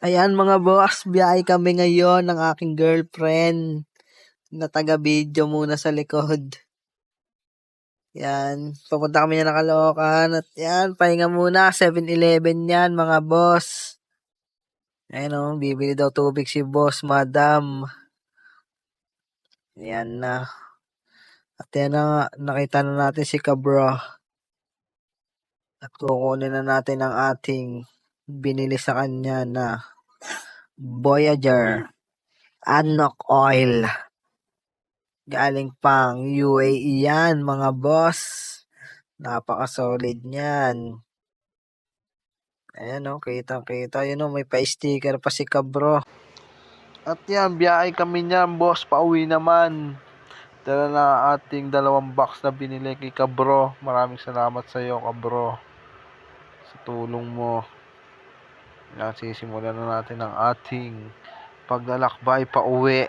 Ayan mga boss, biyahe kami ngayon ng aking girlfriend na taga-video muna sa likod. Yan, papunta kami na Caloocan at yan, pahinga muna, 7-Eleven yan mga boss. Ayan o, bibili daw tubig si boss, madam. Yan na. At yan na nga, nakita na natin si Cabro. At kukunin na natin ang ating binili sa kanya na Voyager Anok Oil. Galing pang UAE yan, mga boss. Napaka-solid niyan. Ayan o, kitang-kita. Yun o, may pa-sticker pa si Cabro. At yan, biyahe kami niyan, boss. Pauwi naman. Dala na ating 2 box na binili kay Cabro. Maraming salamat sa iyo, Cabro. Sa tulong mo. Yan, sisimulan na natin ang ating paglalakbay pauwi.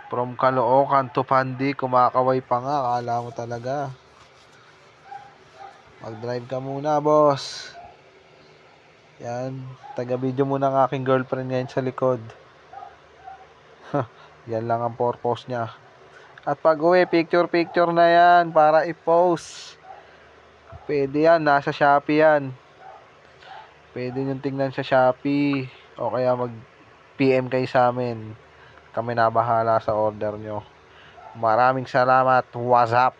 From Caloocan to Pandi, kumakaway pa nga. Akala mo talaga. Mag-drive ka muna, boss. Yan. Taga-video muna ang aking girlfriend ngayon sa likod. Yan lang ang purpose niya. At pag uwi, picture na yan para i-post. Pwede yan. Nasa Shopee yan. Pwede nyo tingnan sa Shopee. O kaya mag-PM kayo sa amin. Kami na bahala sa order nyo. Maraming salamat. What's up?